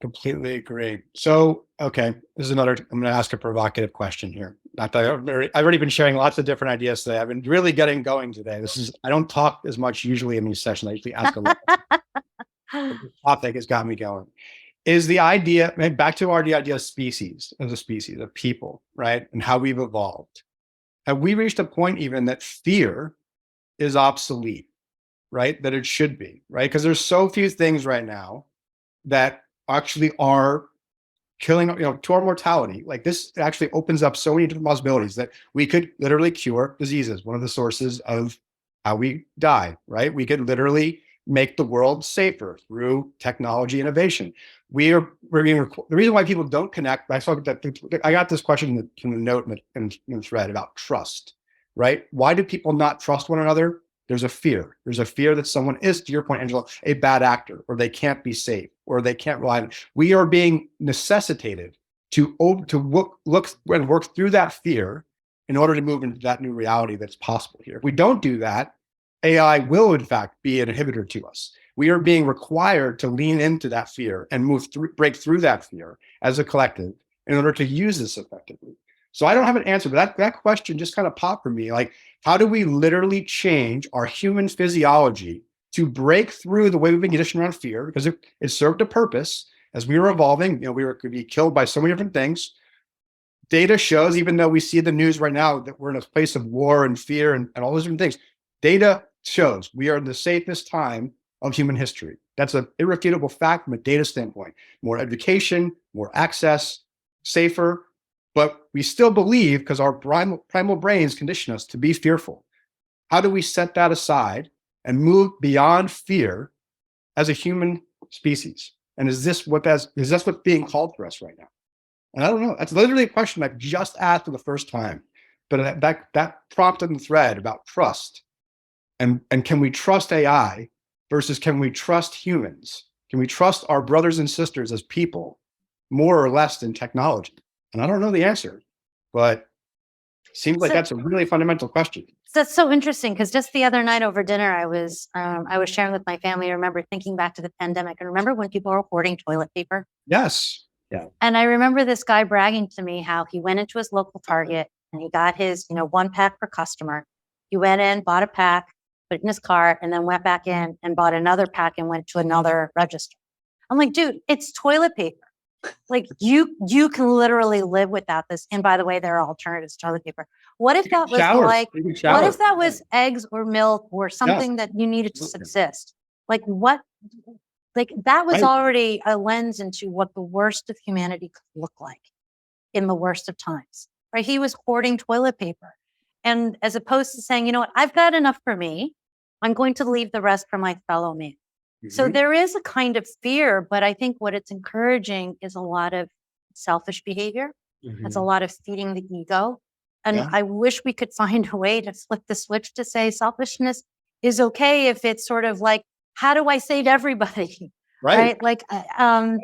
Completely agree. So, okay, this is another, I'm going to ask a provocative question here. Not that I've already been sharing lots of different ideas today. I've been really getting going today. I don't talk as much usually in these sessions. I usually ask a lot. The topic has got me going. Is the idea, back to the idea of species, as a species of people, right? And how we've evolved. Have we reached a point even that fear is obsolete, right? That it should be, right? Because there's so few things right now that actually are killing, to our mortality. Like, this actually opens up so many different possibilities that we could literally cure diseases. One of the sources of how we die, right? We could literally make the world safer through technology innovation. The reason why people don't connect, I got this question in the note in the thread about trust, right? Why do people not trust one another? There's a fear. There's a fear that someone is, to your point, Angela, a bad actor, or they can't be safe, or they can't rely on. We are being necessitated to look and work through that fear in order to move into that new reality that's possible here. If we don't do that, AI will, in fact, be an inhibitor to us. We are being required to lean into that fear and break through that fear as a collective in order to use this effectively. So I don't have an answer, but that question just kind of popped for me. Like, how do we literally change our human physiology to break through the way we've been conditioned around fear? Because it served a purpose as we were evolving. Could be killed by so many different things. Data shows, even though we see the news right now that we're in a place of war and fear and all those different things, data shows we are in the safest time of human history. That's an irrefutable fact from a data standpoint. More education, more access, safer. But we still believe, because our primal brains condition us to be fearful. How do we set that aside and move beyond fear as a human species? And is this what's being called for us right now? And I don't know. That's literally a question I've just asked for the first time. But that prompt in the thread about trust, and can we trust AI versus can we trust humans? Can we trust our brothers and sisters as people more or less than technology? And I don't know the answer, but it seems like that's a really fundamental question. That's so interesting, because just the other night over dinner, I was sharing with my family. I remember thinking back to the pandemic, and remember when people were hoarding toilet paper? Yes. Yeah. And I remember this guy bragging to me how he went into his local Target and he got his, 1 pack per customer. He went in, bought a pack, put it in his cart, and then went back in and bought another pack and went to another register. I'm like, dude, it's toilet paper. Like you can literally live without this. And by the way, there are alternatives to toilet paper. What if that was Showers. like, You can what shower. if that was eggs or milk or something that you needed to subsist? Like what, like that was Right. already a lens into what the worst of humanity could look like in the worst of times, right? He was hoarding toilet paper. And as opposed to saying, you know what, I've got enough for me, I'm going to leave the rest for my fellow man. So Mhm. there is a kind of fear, but I think what it's encouraging is a lot of selfish behavior. It's a lot of feeding the ego. And Yeah. I wish we could find a way to flip the switch to say selfishness is okay if it's sort of like, how do I save everybody? Right. Like, and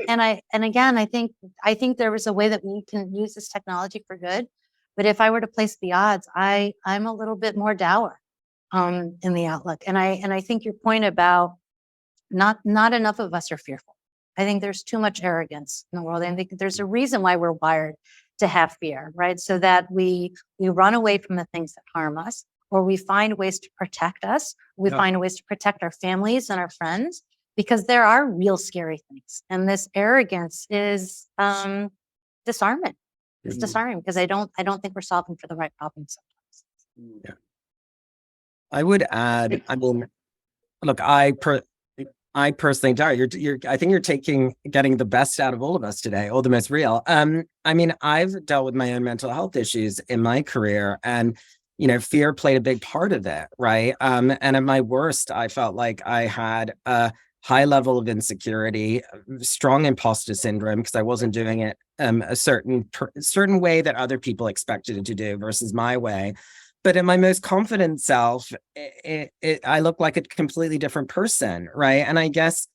again, I think there was a way that we can use this technology for good. But if I were to place the odds, I'm a little bit more dour in the outlook. And I think your point about not enough of us are fearful. I think there's too much arrogance in the world. I think there's a reason why we're wired to have fear, right? So that we run away from the things that harm us, or we find ways to protect us. We Yeah. find ways to protect our families and our friends, because there are real scary things. And this arrogance is disarmament. It's Mhm. disarming because I don't think we're solving for the right problems sometimes. I would add, I mean, look, I personally, Dara, I think you're getting the best out of all of us today, all the most real. I mean, I've dealt with my own mental health issues in my career, and fear played a big part of it, right? And at my worst, I felt like I had a high level of insecurity, strong imposter syndrome, because I wasn't doing it a certain way that other people expected it to do versus my way. But in my most confident self, I look like a completely different person, right? And I guess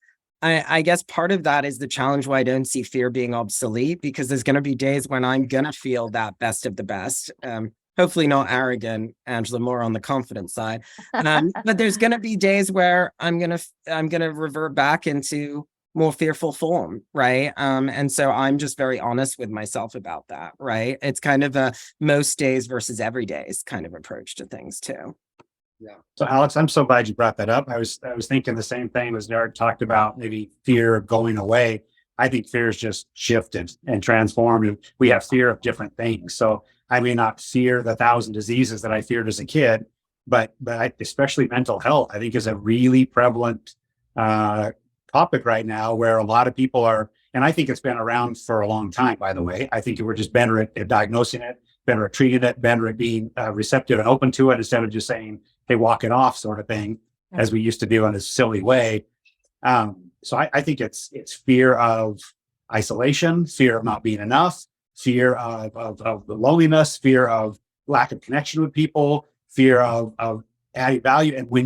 part of that is the challenge why I don't see fear being obsolete, because there's going to be days when I'm going to feel that best of the best. Hopefully not arrogant, Angela, more on the confident side. But there's going to be days where I'm going to revert back into more fearful form, right? And so I'm just very honest with myself about that, right? It's kind of a most days versus every days kind of approach to things too. Yeah. So Alex, I'm so glad you brought that up. I was thinking the same thing as Derek talked about, maybe fear of going away. I think fear is just shifted and transformed. And we have fear of different things. So I may not fear the 1,000 diseases that I feared as a kid, but especially mental health, I think is a really prevalent topic right now, where a lot of people are, and I think it's been around for a long time, by the way. I think we're just better at diagnosing it, better at treating it, better at being receptive and open to it, instead of just saying, hey, walk it off sort of thing, as we used to do in a silly way. So I think it's fear of isolation, fear of not being enough, fear of the loneliness, fear of lack of connection with people, fear of adding value. And when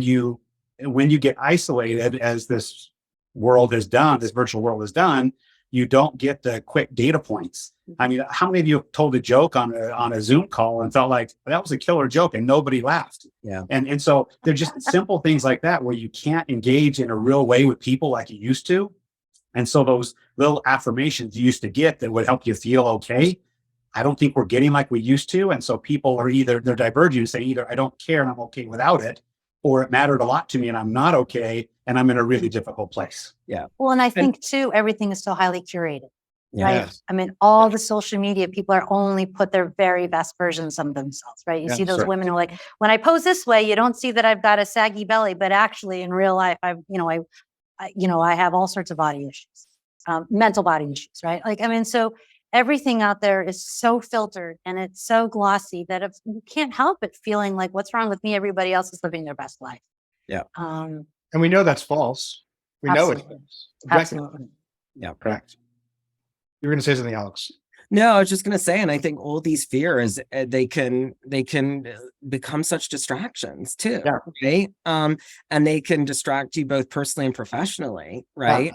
you get isolated, as this world is done, this virtual world is done, you don't get the quick data points. I mean, how many of you have told a joke on a Zoom call and felt like that was a killer joke and nobody laughed? Yeah. And so they're just simple things like that, where you can't engage in a real way with people like you used to. And so those little affirmations you used to get that would help you feel okay, I don't think we're getting like we used to. And so people are they're diverging and saying either I don't care and I'm okay without it, or it mattered a lot to me and I'm not okay and I'm in a really difficult place. Yeah. Well, and I think too, everything is so highly curated. Yeah. Right. Yes. I mean, all the social media people are only put their very best versions of themselves, right? You Yeah, see those sure. women who are like, when I pose this way, you don't see that I've got a saggy belly, but actually in real life, I have all sorts of body issues, mental body issues, right? Like, I mean, so everything out there is so filtered and it's so glossy that if you can't help but feeling like, what's wrong with me? Everybody else is living their best life. Yeah. And we know that's false. We know it's Absolutely. false. Absolutely. Yeah. Correct. You were going to say something, Alex. No, I was just going to say, and I think all these fears, they can become such distractions too, Yeah. right? And they can distract you both personally and professionally, right?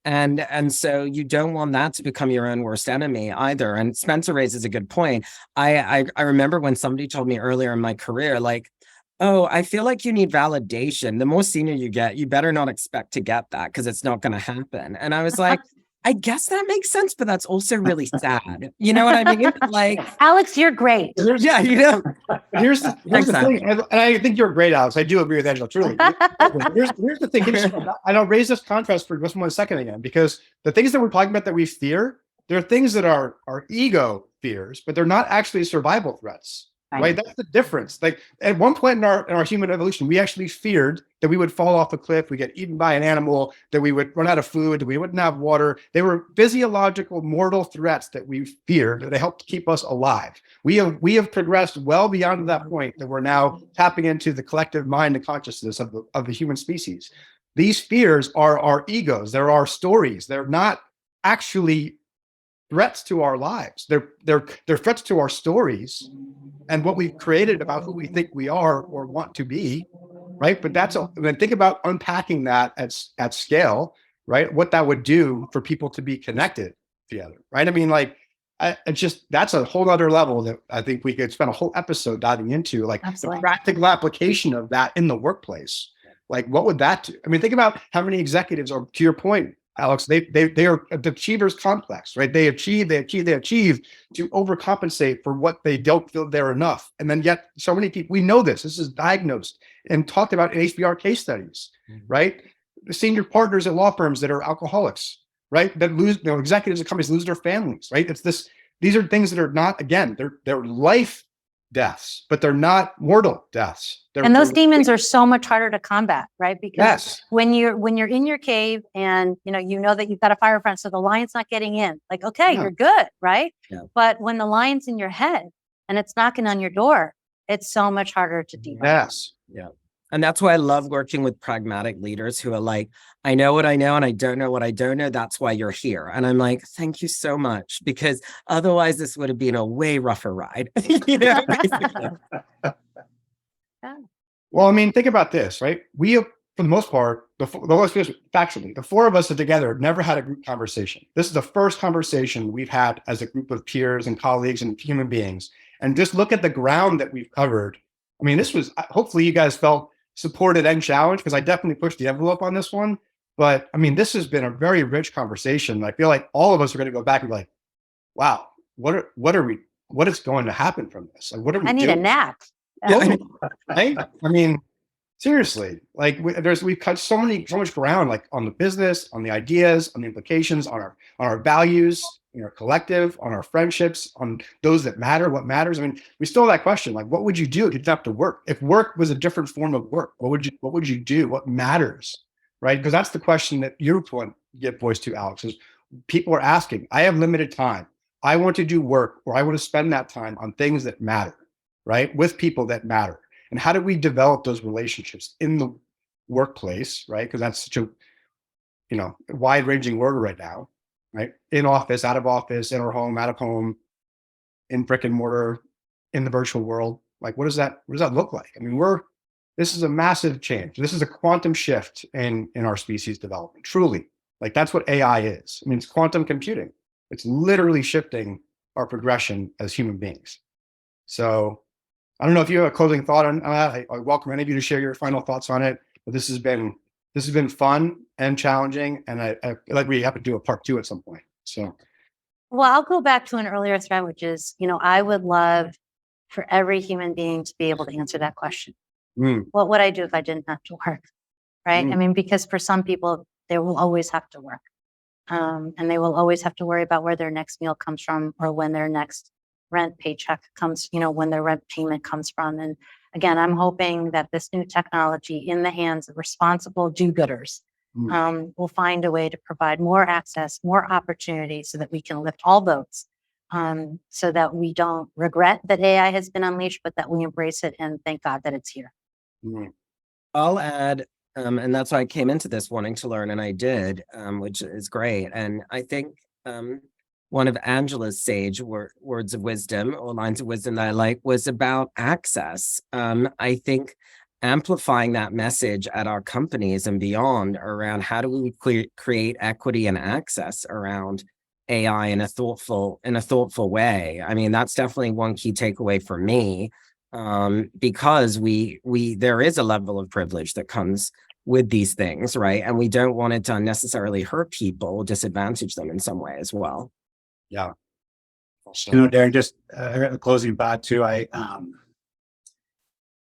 And so you don't want that to become your own worst enemy either. And Spencer raises a good point. I remember when somebody told me earlier in my career, like, oh, I feel like you need validation. The more senior you get, you better not expect to get that, because it's not going to happen. And I was like, I guess that makes sense, but that's also really sad. You know what I mean? Like, Alex, you're great. yeah, you know. Here's the Thanks, thing, and I think you're great, Alex. I do agree with Angela, truly. Here's the thing. And I'll raise this contrast for just 1 second again, because the things that we're talking about that we fear, they're things that are ego fears, but they're not actually survival threats. Right? That's the difference. Like at one point in our human evolution, we actually feared that we would fall off a cliff, we get eaten by an animal, that we would run out of food, that we wouldn't have water. They were physiological, mortal threats that we feared, that they helped keep us alive. We have progressed well beyond that point, that we're now tapping into the collective mind and consciousness of the human species. These fears are our egos. They're our stories. They're not actually threats to our lives. They're threats to our stories and what we've created about who we think we are or want to be, right? But then think about unpacking that at scale, right? What that would do for people to be connected together, right? I mean, like, that's a whole other level that I think we could spend a whole episode diving into, like Absolutely. the practical application of that in the workplace. Like, what would that do? I mean, think about how many executives are, to your point, Alex, they are the achievers complex, right? They achieve to overcompensate for what they don't feel they're enough. And then yet so many people, we know this is diagnosed and talked about in HBR case studies, right? The senior partners at law firms that are alcoholics, right? That lose, executives of companies lose their families, right? These are things that are not, again, they're life deaths, but they're not mortal deaths. And those demons are so much harder to combat, right? Because yes, when you're in your cave and you know that you've got a fire front, so the lion's not getting in, like, okay, Yeah. you're good, right? Yeah. But when the lion's in your head and it's knocking on your door, it's so much harder to deal with. yes. Yeah. And that's why I love working with pragmatic leaders who are like, I know what I know and I don't know what I don't know. That's why you're here. And I'm like, thank you so much, because otherwise this would have been a way rougher ride. Basically. Well, I mean, think about this, right? We have, for the most part, factually, the four of us together have never had a group conversation. This is the first conversation we've had as a group of peers and colleagues and human beings. And just look at the ground that we've covered. I mean, this was, hopefully you guys felt supported and challenged, because I definitely pushed the envelope on this one. But I mean, this has been a very rich conversation. I feel like all of us are going to go back and be like, wow, what is going to happen from this? Like, what are we I need doing? a nap. Right? I mean, seriously, like we've cut so much ground, like on the business, on the ideas, on the implications, on our values, in our collective, on our friendships, on those that matter, what matters. I mean, we still have that question, like, what would you do if you didn't have to work? If work was a different form of work, what would you do? What matters, right? Because that's the question that you want to get voice to, Alex, is people are asking, I have limited time. I want to do work, or I want to spend that time on things that matter, right? With people that matter. And how do we develop those relationships in the workplace, right? Because that's such a, wide-ranging word right now, right? In office, out of office, in our home, out of home, in brick and mortar, in the virtual world. Like, what does that look like? I mean, this is a massive change. This is a quantum shift in our species development, truly. Like, that's what AI is. I mean, it's quantum computing. It's literally shifting our progression as human beings. So I don't know if you have a closing thought on that. I welcome any of you to share your final thoughts on it. But this has been fun and challenging, and I feel like we have to do a part 2 at some point. So, Well, I'll go back to an earlier thread, which is, I would love for every human being to be able to answer that question. What would I do if I didn't have to work? Right? I mean, because for some people, they will always have to work. And they will always have to worry about where their next meal comes from, or when their next rent paycheck comes, when their rent payment comes from. And again, I'm hoping that this new technology in the hands of responsible do-gooders will find a way to provide more access, more opportunity, so that we can lift all boats, so that we don't regret that AI has been unleashed, but that we embrace it and thank God that it's here. I'll add, and that's why I came into this wanting to learn, and I did, which is great. And I think one of Angela's sage words of wisdom, or lines of wisdom that I like, was about access. I think amplifying that message at our companies and beyond around how do we create equity and access around AI in a thoughtful way. I mean, that's definitely one key takeaway for me, because there is a level of privilege that comes with these things, right? And we don't want it to unnecessarily hurt people, disadvantage them in some way as well. Yeah. Darren, just a closing thought too.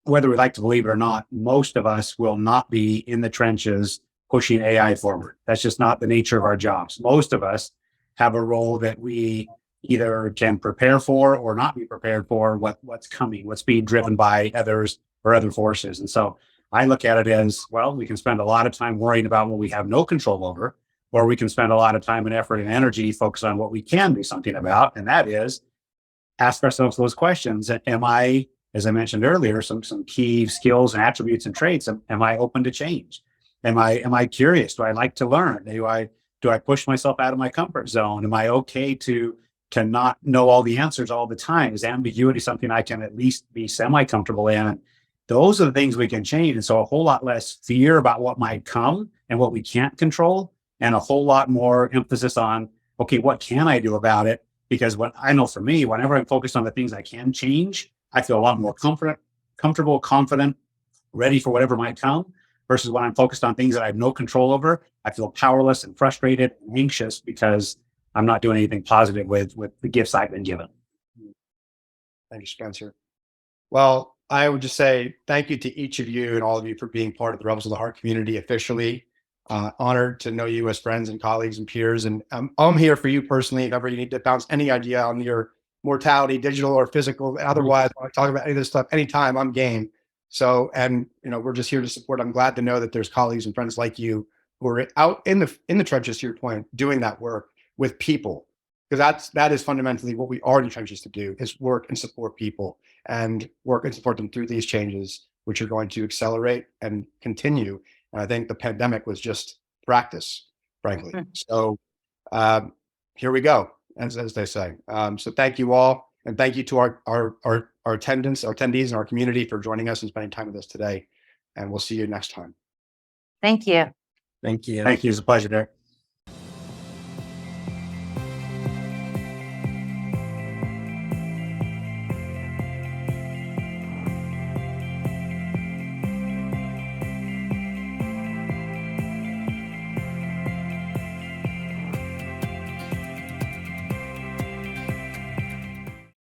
Whether we like to believe it or not, most of us will not be in the trenches pushing AI forward. That's just not the nature of our jobs. Most of us have a role that we either can prepare for or not be prepared for what's coming, what's being driven by others or other forces. And so I look at it as, well, we can spend a lot of time worrying about what we have no control over, or we can spend a lot of time and effort and energy focused on what we can do something about. And that is ask ourselves those questions. Am I, as I mentioned earlier, some key skills and attributes and traits, am I open to change? Am I curious? Do I like to learn? Do I push myself out of my comfort zone? Am I okay to not know all the answers all the time? Is ambiguity something I can at least be semi-comfortable in? Those are the things we can change. And so a whole lot less fear about what might come and what we can't control, and a whole lot more emphasis on, okay, what can I do about it? Because what I know for me, whenever I'm focused on the things I can change, I feel a lot more comfortable, confident, ready for whatever might come, versus when I'm focused on things that I have no control over, I feel powerless and frustrated and anxious because I'm not doing anything positive with the gifts I've been given. Thank you, Spencer. Well, I would just say thank you to each of you and all of you for being part of the Rebels of the Heart community officially. Honored to know you as friends and colleagues and peers. And I'm here for you personally. If ever you need to bounce any idea on your mortality, digital or physical, otherwise, I talk about any of this stuff anytime, I'm game. So, and we're just here to support. I'm glad to know that there's colleagues and friends like you who are out in the trenches, to your point, doing that work with people, because that is fundamentally what we are in the trenches to do, is work and support people and work and support them through these changes, which are going to accelerate and continue. And I think the pandemic was just practice, frankly. So here we go, as they say. So thank you all, and thank you to our attendees and our community for joining us and spending time with us today. And we'll see you next time. Thank you. Thank you. Thank you. It's a pleasure, Derek.